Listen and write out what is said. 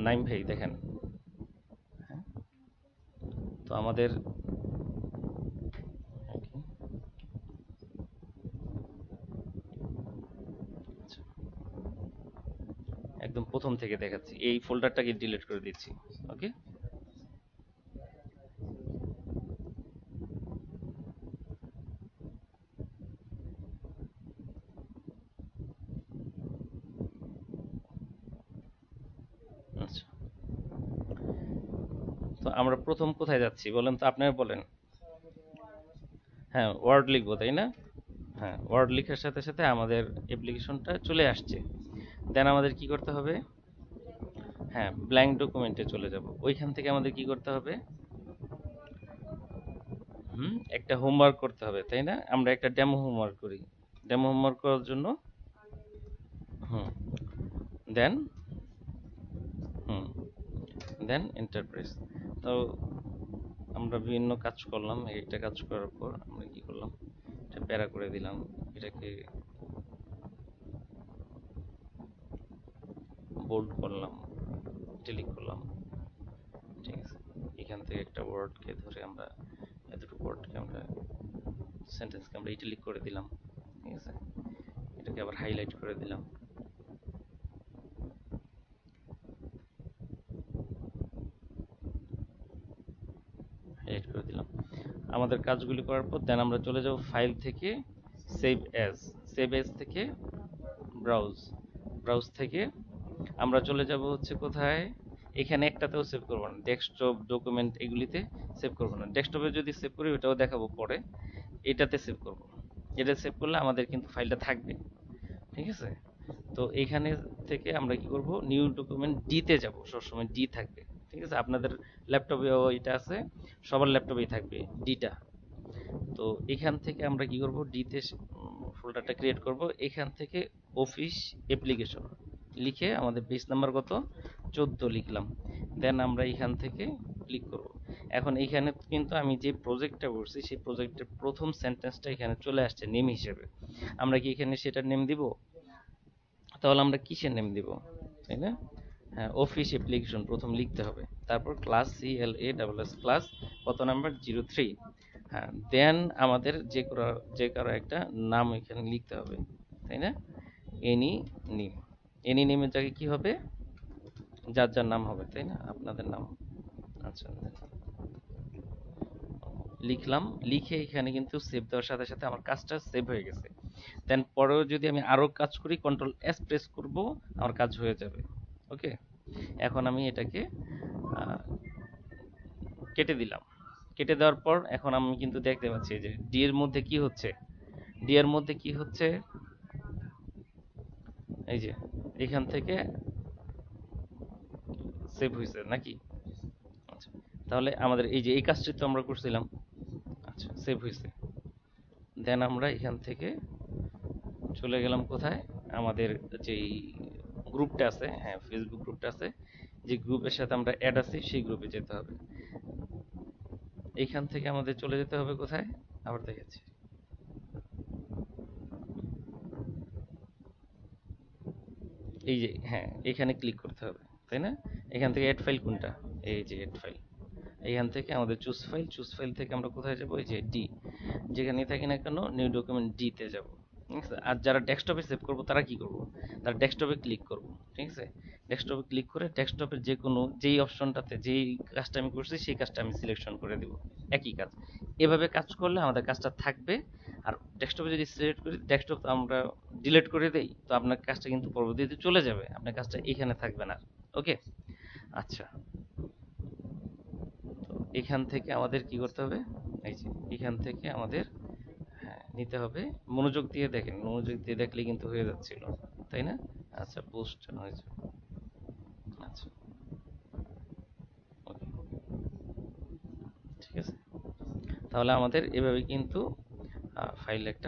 নাইম ভাই দেখেন, তো আমাদের একদম প্রথম থেকে দেখাচ্ছি, এই ফোল্ডারটাকে ডিলিট করে দিচ্ছি। ওকে, আচ্ছা, তো আমরা প্রথম কোথায় যাচ্ছি বলেন তো, আপনারা বলেন। হ্যাঁ, ওয়ার্ড লিখবো তাই না? হ্যাঁ, ওয়ার্ড লেখার সাথে সাথে আমাদের অ্যাপ্লিকেশনটা চলে আসছে। দেন আমাদের কি করতে হবে? হ্যাঁ, ব্ল্যাঙ্ক ডকুমেন্টে চলে যাব। ওইখান থেকে আমাদের কি করতে হবে? একটা হোমওয়ার্ক করতে হবে তাই না? আমরা একটা ডেমো হোমওয়ার্ক করি। ডেমো হোমওয়ার্ক করার জন্য হুম দেন হুম দেন এন্টারপ্রাইজ। তো আমরা বিভিন্ন কাজ করলাম, একটা কাজ করার পর আমরা কি করলাম, এটা প্যারা করে দিলাম, এটাকে বোল্ড করলাম, ডিলিট করলাম। ঠিক আছে, এখান থেকে একটা ওয়ার্ডকে ধরে আমরা এতটুকু ওয়ার্ডকে আমরা সেন্টেন্সকে আমরা ইটালিক করে দিলাম। ঠিক আছে, এটাকে আবার হাইলাইট করে দিলাম, হাইলাইট করে দিলাম। আমাদের কাজগুলি করার পর দেন আমরা চলে যাব ফাইল থেকে সেভ অ্যাজ, সেভ অ্যাজ থেকে ব্রাউজ, ব্রাউজ থেকে আমরা চলে যাব হচ্ছে কোথায়, এখানে একটাতেও সেভ করব না, ডেস্কটপ ডকুমেন্ট এগুলিতে সেভ করব না। ডেস্কটপে যদি সেভ করি ওটাও দেখাবো পরে, এটাতে সেভ করব। এটা সেভ করলে আমাদের কিন্তু ফাইলটা থাকবে। ঠিক আছে, তো এইখানে থেকে আমরা কি করব, নিউ ডকুমেন্ট ডিতে যাব, সবসময় ডি থাকবে। ঠিক আছে, আপনাদের ল্যাপটপেও এটা আছে, সবার ল্যাপটপেই থাকবে ডিটা। তো এখান থেকে আমরা কি করব, ডিতে ফোল্ডারটা ক্রিয়েট করব। এখান থেকে অফিস অ্যাপ্লিকেশন লিখে আমাদের পেজ নাম্বার কত, 14 লিখলাম। দেন আমরা এখান থেকে ক্লিক করব। এখন এইখানে কিন্তু আমি যে প্রজেক্টটা করছি সেই প্রজেক্টের প্রথম সেন্টেন্সটা এখানে চলে আসছে নেম হিসেবে। আমরা কি এখানে সেটার নেম দিব? তাহলে আমরা কিসের নেম দিব, তাই না? হ্যাঁ, অফিস অ্যাপ্লিকেশন প্রথম লিখতে হবে, তারপর ক্লাস CLASS ক্লাস কত নাম্বার 03। হ্যাঁ, দেন আমাদের যে কারো একটা নাম এখানে লিখতে হবে, তাই না? এনি নেম, এনি নেমের জায়গায় কি হবে, যার যার নাম হবে, তাই না? আপনাদের নাম। আচ্ছা, লিখলাম, লিখে এখানে কিন্তু সেভ দেওয়ার সাথে সাথে আমার কাজটা সেভ হয়ে গেছে। দেন পরেও যদি আমি আরো কাজ করি, কন্ট্রোল S প্রেস করব, আমার কাজ হয়ে যাবে। ওকে, এখন আমি এটাকে কেটে দিলাম। কেটে দেওয়ার পর এখন আমি কিন্তু দেখতে পাচ্ছি যে ডি এর মধ্যে কি হচ্ছে, ডি এর মধ্যে কি হচ্ছে, এই যে এখান থেকে সেভ হয়েছে নাকি? আচ্ছা, তাহলে আমাদের এই যে এই কাজটি তো আমরা করছিলাম। আচ্ছা, সেভ হয়েছে। দেন আমরা এখান থেকে চলে গেলাম কোথায়, আমাদের যেই গ্রুপটা আছে, হ্যাঁ ফেসবুক গ্রুপটা আছে, যে গ্রুপের সাথে আমরা অ্যাড আছি সেই গ্রুপে যেতে হবে। এইখান থেকে আমাদের চলে যেতে হবে কোথায়, আবার দেখাচ্ছি, এই যে হ্যাঁ এখানে ক্লিক করতে হবে, তাই না? এখান থেকে অ্যাড ফাইল কোনটা, এই যে অ্যাড ফাইল, এখান থেকে আমাদের চুজ ফাইল, চুজ ফাইল থেকে আমরা কোথায় যাব, এই যে ডি, যেখানেই থাকি না কেন নিউ ডকুমেন্ট ডিতে যাব। ঠিক আছে, আর যারা ডেস্কটপে সেভ করব তারা কি করব, তারা ডেস্কটপে ক্লিক করব। ঠিক আছে, ডেস্কটপে ক্লিক করে ডেস্কটপের যে কোনো যেই অপশনটাতে যেই কাজটা আমি করছি সেই কাজটা আমি সিলেকশন করে দেব, একই কাজ। এভাবে কাজ করলে আমাদের কাজটা থাকবে। আর ডেস্কটপে যদি সিলেক্ট করি, ডেস্কটপ আমরা ডিলিট করে দেই, তো আপনার কাজটা কিন্তু পরবর্তীতে চলে যাবে, আপনার কাজটা এখানে থাকবে না। ওকে, আচ্ছা, তো এখান থেকে আমাদের কি করতে হবে, এই যে এখান থেকে আমাদের হ্যাঁ নিতে হবে, মনোযোগ দিয়ে দেখেন, মনোযোগ দিয়ে দেখলে কিন্তু হয়ে যাচ্ছিল, তাই না? আচ্ছা, পোস্ট হয়েছে। আচ্ছা, ওকে, ঠিক আছে, তাহলে আমাদের এভাবে কিন্তু ফাইল একটা